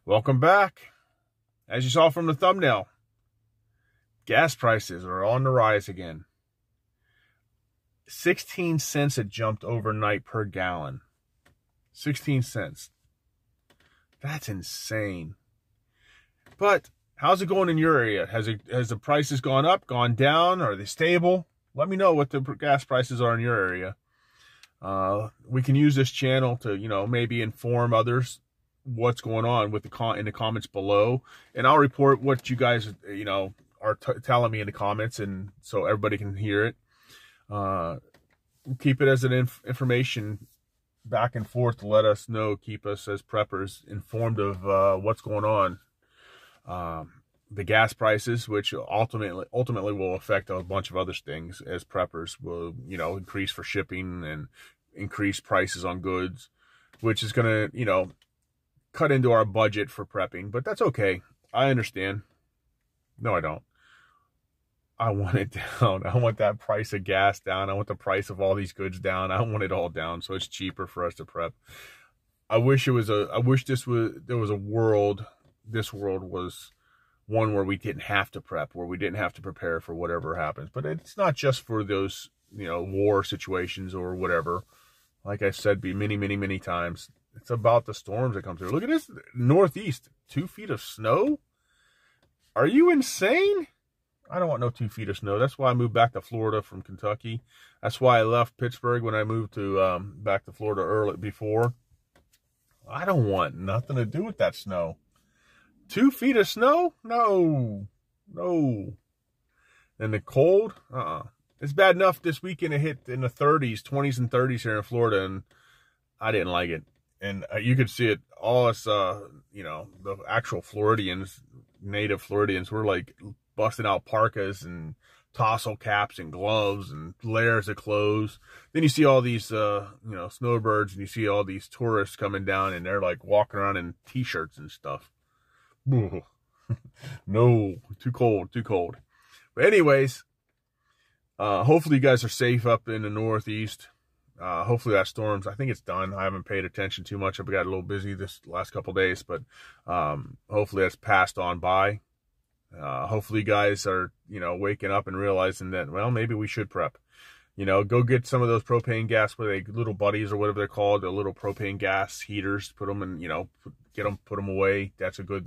Welcome back. As you saw from the thumbnail, gas prices are on the rise again. 16 cents it jumped overnight per gallon. 16 cents. That's insane. But how's it going in your area? Has the prices gone up, gone down? Are they stable? Let me know what the gas prices are in your area. We can use this channel to, maybe inform others what's going on with in the comments below, and I'll report what you guys are telling me in the comments, and so everybody can hear it. Keep it as an information back and forth to let us know, keep us as preppers informed of what's going on. The gas prices, which ultimately will affect a bunch of other things as preppers, will increase for shipping and increase prices on goods, which is going to cut into our budget for prepping, but that's okay. I understand. No, I don't. I want it down. I want that price of gas down. I want the price of all these goods down. I want it all down so it's cheaper for us to prep. I wish there was a world, this world was one where we didn't have to prep, where we didn't have to prepare for whatever happens. But it's not just for those, war situations or whatever. Like I said many, many, many times, it's about the storms that come through. Look at this Northeast, 2 feet of snow. Are you insane? I don't want no 2 feet of snow. That's why I moved back to Florida from Kentucky. That's why I left Pittsburgh when I moved to back to Florida early before. I don't want nothing to do with that snow. 2 feet of snow? No. And the cold? It's bad enough this weekend it hit in the 30s, 20s and 30s here in Florida, and I didn't like it. And you could see it, all us, the actual Floridians, native Floridians, were like busting out parkas and tassel caps and gloves and layers of clothes. Then you see all these, snowbirds, and you see all these tourists coming down, and they're like walking around in t-shirts and stuff. No, too cold. But anyways, hopefully you guys are safe up in the Northeast. Hopefully that storm's, I think it's done. I haven't paid attention too much. I've got a little busy this last couple days, but hopefully that's passed on by. Hopefully you guys are, waking up and realizing that, well, maybe we should prep. Go get some of those propane gas, little buddies or whatever they're called, the little propane gas heaters, put them in, put them away. That's a good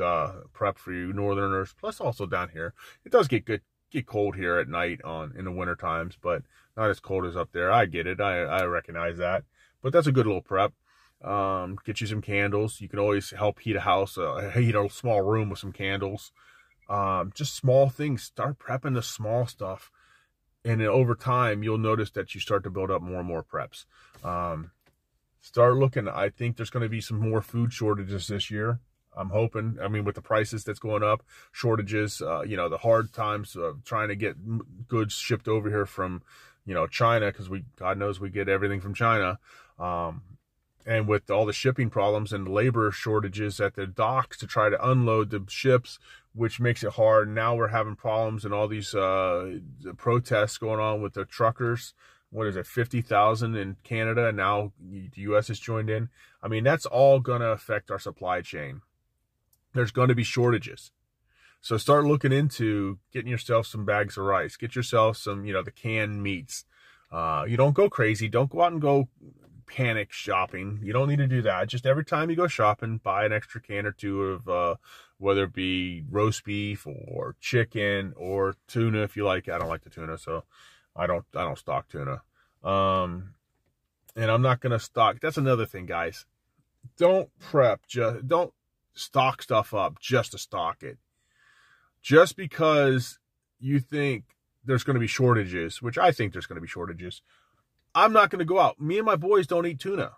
prep for you northerners. Plus also down here, it does get cold here at night in the winter times, but not as cold as up there. I get it. I recognize that. But that's a good little prep. Get you some candles. You can always help heat a house, heat a small room with some candles. Just small things. Start prepping the small stuff. And then over time, you'll notice that you start to build up more and more preps. Start looking. I think there's going to be some more food shortages this year. I'm hoping, with the prices that's going up, shortages, the hard times of trying to get goods shipped over here from, China, because God knows we get everything from China. And with all the shipping problems and labor shortages at the docks to try to unload the ships, which makes it hard. Now we're having problems and all these protests going on with the truckers. What is it, 50,000 in Canada, and now the U.S. has joined in. That's all going to affect our supply chain. There's going to be shortages. So start looking into getting yourself some bags of rice. Get yourself some, the canned meats. You don't go crazy. Don't go out and go panic shopping. You don't need to do that. Just every time you go shopping, buy an extra can or two of whether it be roast beef or chicken or tuna if you like. I don't like the tuna, so I don't stock tuna. And I'm not gonna stock. That's another thing, guys. Don't prep. Don't stock stuff up just to stock it. Just because you think there's going to be shortages, which I think there's going to be shortages, I'm not going to go out. Me and my boys don't eat tuna.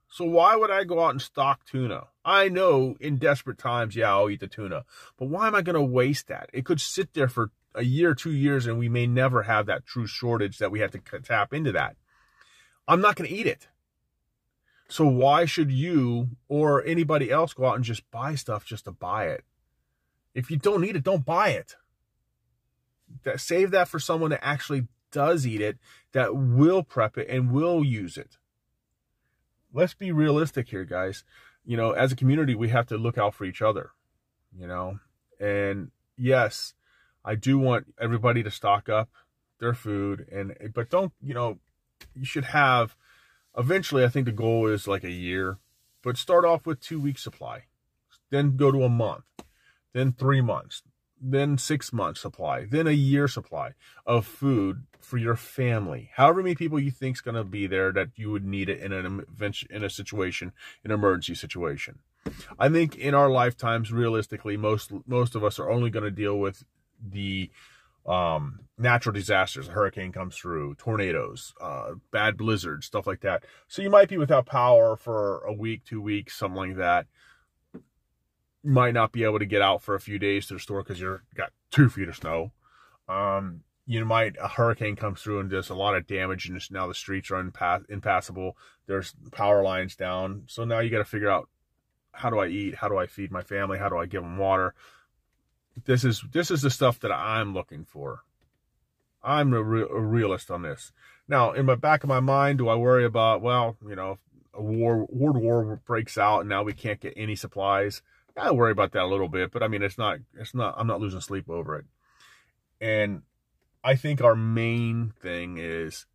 So why would I go out and stock tuna? I know in desperate times, yeah, I'll eat the tuna. But why am I going to waste that? It could sit there for a year, 2 years, and we may never have that true shortage that we have to tap into that. I'm not going to eat it. So why should you or anybody else go out and just buy stuff just to buy it? If you don't need it, don't buy it. Save that for someone that actually does eat it, that will prep it and will use it. Let's be realistic here, guys. you know, as a community, we have to look out for each other, you know. And yes, I do want everybody to stock up their food, but don't, you know, you should have, eventually I think the goal is like a year, but start off with 2 weeks supply, then go to a month, then 3 months, then 6 months supply, then a year supply of food for your family. However many people you think is going to be there that you would need it in a situation, an emergency situation. I think in our lifetimes, realistically, most of us are only going to deal with the natural disasters. A hurricane comes through, tornadoes, bad blizzards, stuff like that. So you might be without power for a week, 2 weeks, something like that. You might not be able to get out for a few days to the store because you've got 2 feet of snow. A hurricane comes through and does a lot of damage, and now the streets are impassable. There's power lines down. So now you got to figure out, how do I eat? How do I feed my family? How do I give them water? This is the stuff that I'm looking for. I'm a realist on this. Now, in the back of my mind, do I worry about, well, you know, a world war breaks out and now we can't get any supplies? I worry about that a little bit, but I mean, I'm not losing sleep over it. And I think our main thing is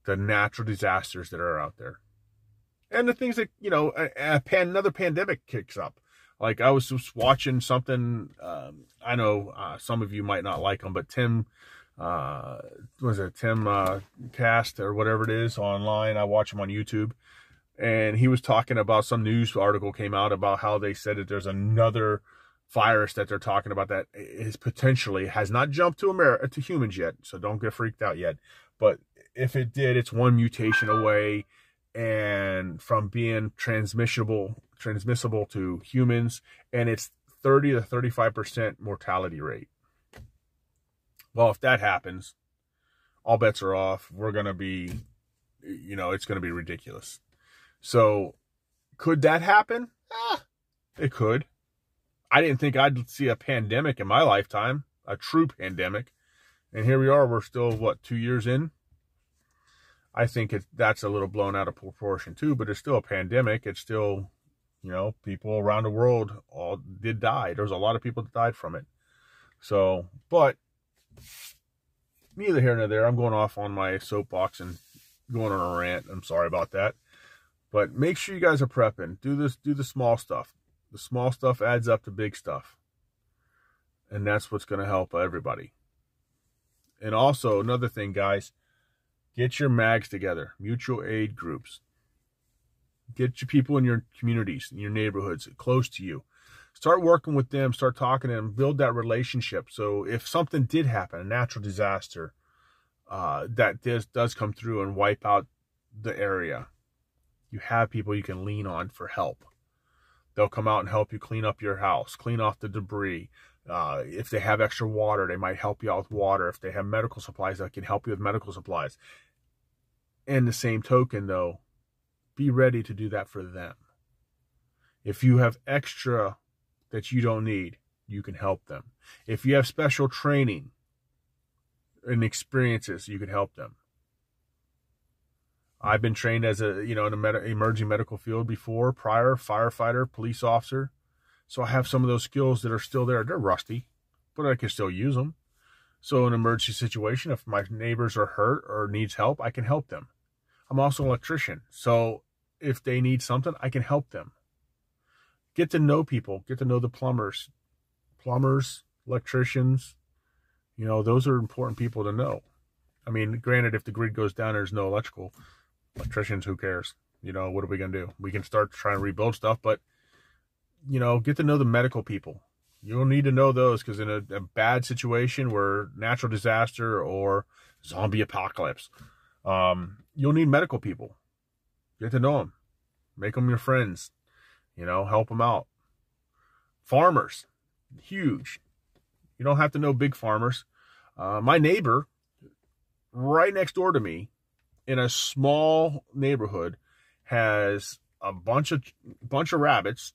the natural disasters that are out there. And the things that, you know, another pandemic kicks up. Like, I was just watching something, I know some of you might not like him, but Tim Cast or whatever it is online. I watch him on YouTube. And he was talking about, some news article came out about how they said that there's another virus that they're talking about that is potentially, has not jumped to humans yet. So don't get freaked out yet. But if it did, it's one mutation away and from being transmissible to humans, and it's 30 to 35% mortality rate. Well, if that happens, all bets are off. We're going to be, you know, it's going to be ridiculous. So could that happen? It could. I didn't think I'd see a pandemic in my lifetime, a true pandemic. And here we are, we're still, what, 2 years in? I think that's a little blown out of proportion too, but it's still a pandemic. It's still, you know, people around the world all did die. There's a lot of people that died from it. So, but neither here nor there. I'm going off on my soapbox and going on a rant. I'm sorry about that. But make sure you guys are prepping. Do the small stuff. The small stuff adds up to big stuff. And that's what's going to help everybody. And also, another thing, guys, get your MAGs together, mutual aid groups. Get your people in your communities, in your neighborhoods, close to you. Start working with them, start talking to them, build that relationship. So if something did happen, a natural disaster, that does come through and wipe out the area, you have people you can lean on for help. They'll come out and help you clean up your house, clean off the debris. If they have extra water, they might help you out with water. If they have medical supplies, they can help you with medical supplies. And the same token, though, be ready to do that for them. If you have extra that you don't need, you can help them. If you have special training and experiences, you can help them. I've been trained as in an emerging medical field before, prior, firefighter, police officer. So I have some of those skills that are still there. They're rusty, but I can still use them. So in an emergency situation, if my neighbors are hurt or needs help, I can help them. I'm also an electrician. So if they need something, I can help them. Get to know people. Get to know the plumbers, electricians. You know, those are important people to know. I mean, granted, if the grid goes down, there's no electricians, who cares? You know, what are we going to do? We can start trying to rebuild stuff, but, you know, get to know the medical people. You'll need to know those, because in a bad situation where natural disaster or zombie apocalypse, you'll need medical people. Get to know them. Make them your friends. You know, help them out. Farmers, huge. You don't have to know big farmers. My neighbor right next door to me in a small neighborhood has a bunch of rabbits,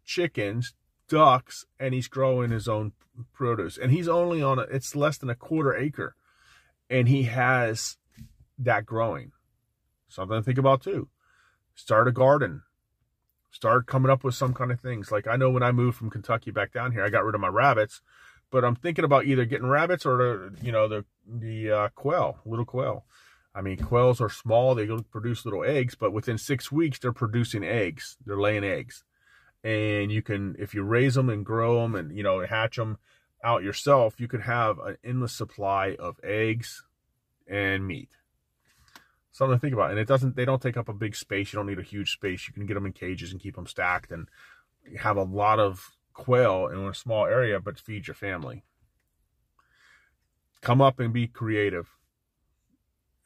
chickens, ducks, and he's growing his own produce. And he's only it's less than a quarter acre. And he has that growing. Something to think about too. Start a garden. Start coming up with some kind of things. Like I know when I moved from Kentucky back down here, I got rid of my rabbits, but I'm thinking about either getting rabbits or the quail, little quail. I mean, quails are small. They produce little eggs, but within 6 weeks, they're producing eggs. They're laying eggs. And you can, if you raise them and grow them and, hatch them out yourself, you could have an endless supply of eggs and meat. Something to think about. And they don't take up a big space. You don't need a huge space. You can get them in cages and keep them stacked and have a lot of quail in a small area, but feed your family. Come up and be creative.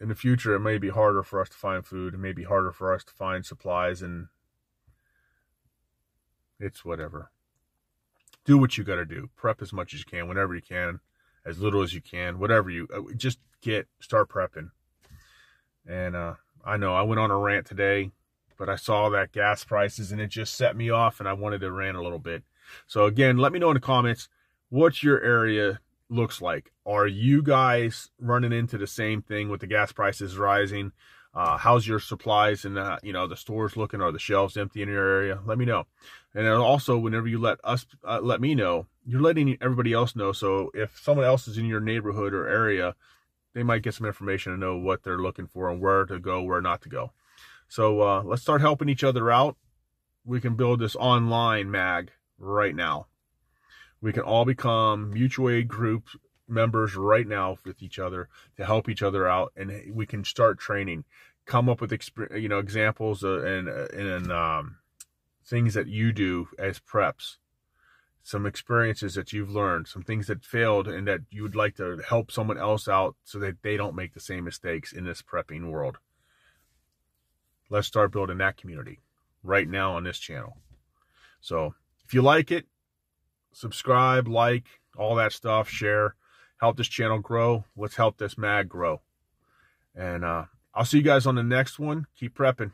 In the future, it may be harder for us to find food. It may be harder for us to find supplies, and it's whatever. Do what you got to do. Prep as much as you can, whenever you can, as little as you can, whatever you just start prepping. And I know I went on a rant today, but I saw that gas prices and it just set me off, and I wanted to rant a little bit. So again, let me know in the comments what your area looks like. Are you guys running into the same thing with the gas prices rising? How's your supplies and the stores looking? Are the shelves empty in your area? Let me know. And then also, whenever you let me know, you're letting everybody else know. So if someone else is in your neighborhood or area, they might get some information to know what they're looking for and where to go, where not to go. So let's start helping each other out. We can build this online mag right now. We can all become mutual aid group members right now with each other to help each other out, and we can start training. Come up with examples and things that you do as preps, some experiences that you've learned, some things that failed, and that you would like to help someone else out so that they don't make the same mistakes in this prepping world. Let's start building that community right now on this channel. So if you like it, subscribe, like, all that stuff, share, help this channel grow. Let's help this mag grow. And I'll see you guys on the next one. Keep prepping.